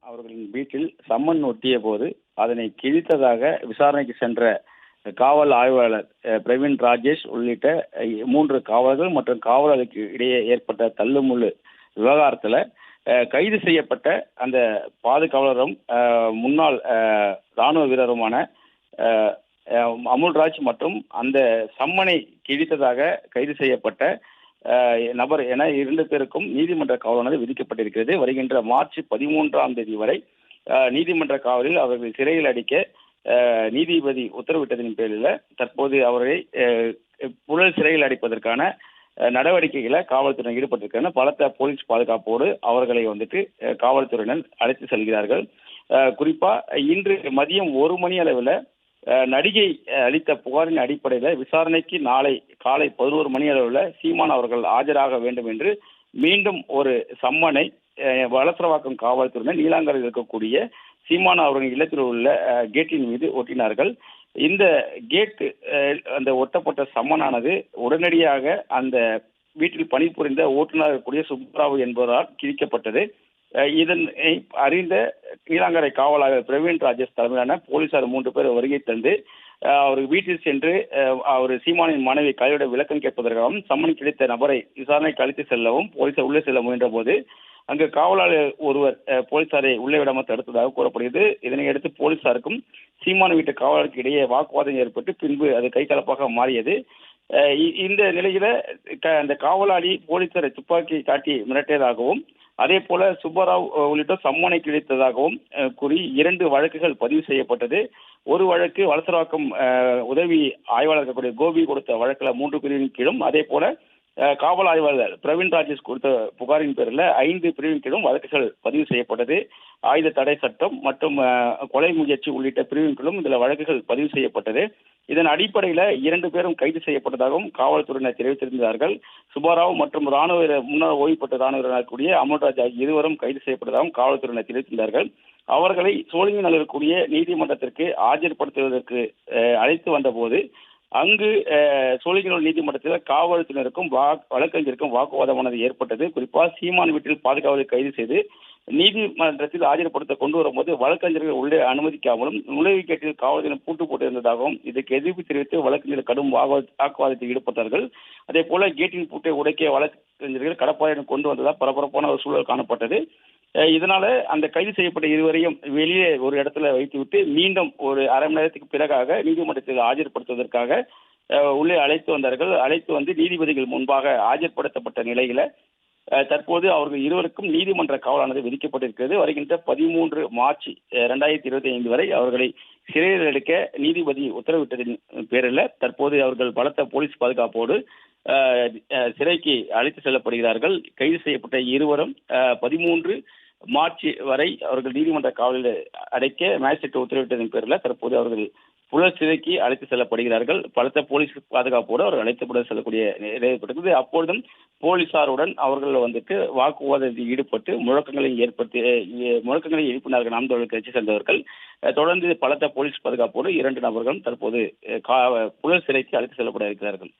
அவர்களின் வீட்டில் சம்மன் ஒட்டிய போது அதனை கிழித்ததாக விசாரணைக்கு சென்ற காவல் ஆய்வாளர் பிரவீன் ராஜேஷ் உள்ளிட்ட 3 காவலர்கள் மற்றும் காவலருக்கு இடையே ஏற்பட்ட தள்ளுமுள்ளு விவகாரத்தில் கைது செய்யப்பட்ட அந்த பாதுகாவலரும் முன்னாள் ராணுவ வீரருமான அமுல்ராஜ் மற்றும் அந்த சம்மனை கிழித்ததாக கைது செய்யப்பட்ட நபர் என 2 பேருக்கும் நீதிமன்ற காவலானது விதிக்கப்பட்டிருக்கிறது. வருகின்ற மார்ச் 13ஆம் தேதி வரை நீதிமன்ற காவலில் அவர்கள் சிறையில் அடைக்க நீதிபதி உத்தரவிட்டதின் பேரில் தற்போது அவரை புழல் சிறையில் அடைப்பதற்கான நடவடிக்கைகளை காவல்துறையினர் ஈடுபட்டிருக்கிறார்கள். பலத்த போலீஸ் பாதுகாப்போடு அவர்களை காவல்துறையினர் அழைத்து செல்கிறார்கள். குறிப்பா இன்று மதியம் 1 மணி அளவில் நடிகை அளித்த புகாரின் அடிப்படையில் விசாரணைக்கு நாளை காலை 11 மணி அளவில் சீமான் அவர்கள் ஆஜராக வேண்டும் என்று மீண்டும் ஒரு சம்மனை வளசரவாக்கம் காவல்துறையினர் நீலாங்கரையில் இருக்கக்கூடிய சீமான் அவர்களின் இல்லத்தில் உள்ள கேட்டின் மீது ஒட்டினார்கள். இந்த கேட் அந்த ஒட்டப்பட்ட சம்மனானது உடனடியாக அந்த வீட்டில் பணிபுரிந்த ஓட்டுநர் கூடிய சுப்ராவ் என்பவரால் கிழிக்கப்பட்டது. இதனை அறிந்த நீலாங்கரை காவலாளர் பிரவீன் ராஜேஷ் தலைமையிலான போலீசார் 3 பேர் வருகை தந்து அவர் வீட்டில் சென்று அவர் சீமானின் மனைவி கையோட விளக்கம் கேட்பதற்காகவும் சம்மன் கிடைத்த நபரை விசாரணைக்கு அழைத்து செல்லவும் போலீசார் உள்ளே செல்ல முயன்ற போது அங்கு காவலாளர் ஒருவர் போலீசாரை உள்ளே விடாமல் தடுத்ததாக கூறப்படுகிறது. இதனையடுத்து போலீசாருக்கும் சீமான வீட்டு காவலருக்கு இடையே வாக்குவாதம் ஏற்பட்டு பின்பு அது கைகலப்பாக மாறியது. இந்த நிலையில அந்த காவலாளி போலீசாரை துப்பாக்கி காட்டி மிரட்டியதாகவும் அதே போல சுப்பராவ் உள்ளிட்ட சம்மனை கிடைத்ததாகவும் கூறி 2 வழக்குகள் பதிவு செய்யப்பட்டது. ஒரு வழக்கு வளசரவாக்கம் உதவி ஆய்வாளர் கோபி கொடுத்த வழக்கில் 3 பிரிவின் கீழும் அதே போல காவல் ஆய்வாளர் பிரவீன் ராஜேஷ் கொடுத்த புகாரின் பேரில் 5 பிரிவின் கீழும் வழக்குகள் பதிவு செய்யப்பட்டது. ஆயுத தடை சட்டம் மற்றும் கொலை முயற்சி உள்ளிட்ட பிரிவின் கீழும் இதில் வழக்குகள் பதிவு செய்யப்பட்டது. இதன் அடிப்படையில் 2 பேரும் கைது செய்யப்பட்டதாகவும் காவல்துறையினர் தெரிவித்திருந்தார்கள். சுப்பாராவ் மற்றும் முன்னாள் ஓய்வு பெற்ற ராணுவ வீரராக கூடிய அமுல்ராஜ் ஆகிய இருவரும் கைது செய்யப்பட்டதாகவும் காவல்துறையினர் தெரிவித்திருந்தார்கள். அவர்களை சோழிங்கநல்லூரில் இருக்கக்கூடிய நீதிமன்றத்திற்கு ஆஜர்படுத்துவதற்கு அழைத்து வந்தபோது அங்கு சோழிங்கநல்லூர் நீதிமன்றத்தில் காவல்துறையினருக்கும் வழக்கறிஞருக்கும் வாக்குவாதமானது ஏற்பட்டது. குறிப்பாக சீமான் வீட்டில் பாதுகாவலை கைது செய்து நீதிமன்றத்தில் ஆஜர்படுத்த கொண்டு வரும்போது வழக்கறிஞர்கள் உள்ளே அனுமதிக்காமலும் நுழைவு கேட்டில் காவல்துறையினர் பூட்டு போட்டிருந்ததாகவும் இதற்கு எதிர்ப்பு தெரிவித்து வழக்கறிஞர்கள் கடும் வாக்குவாதத்தில் ஈடுபட்டார்கள். அதே போல கேட்டின் பூட்டை உடைக்க வழக்கறிஞர்கள் கடப்பாறையுடன் கொண்டு வந்ததால் பரபரப்பான ஒரு சூழல் காணப்பட்டது. இதனால அந்த கைது செய்யப்பட்ட இருவரையும் வெளியே ஒரு இடத்துல வைத்துவிட்டு மீண்டும் ஒரு அரை மணி நேரத்துக்கு பிறகாக நீதிமன்றத்தில் ஆஜர்படுத்துவதற்காக உள்ளே அழைத்து வந்தார்கள். அழைத்து வந்து நீதிபதிகள் முன்பாக ஆஜர்படுத்தப்பட்ட நிலையில தற்போது அவர்கள் இருவருக்கும் நீதிமன்ற காவலானது விதிக்கப்பட்டிருக்கிறது. வருகின்ற 13 மார்ச் 2025 வரை அவர்களை சிறையில் அடைக்க நீதிபதி உத்தரவிட்டதின் பேரில் தற்போது அவர்கள் பலத்த போலீஸ் பாதுகாப்போடு சிறைக்கு அழைத்து செல்லப்படுகிறார்கள். கைது செய்யப்பட்ட இருவரும் 13 மார்ச் வரை அவர்கள் நீதிமன்ற காவலில் அடைக்க மேஜிஸ்ட்ரேட் உத்தரவிட்டதன் பேரில் தற்போது அவர்கள் புழல் சிறைக்கு அழைத்து செல்லப்படுகிறார்கள். பலத்த போலீஸ் பாதுகாப்போடு அவர்கள் அழைத்து செல்லக்கூடிய நிலை ஏற்பட்டது. அப்பொழுதும் போலீசாருடன் அவர்கள் வாக்குவாதத்தில் ஈடுபட்டு முழக்கங்களை எழுப்பினார்கள் நாம் தமிழர் கட்சி சேர்ந்தவர்கள். தொடர்ந்து பலத்த போலீஸ் பாதுகாப்போடு 2 நபர்களும் தற்போது புழல் சிறைக்கு அழைத்து செல்லப்பட இருக்கிறார்கள்.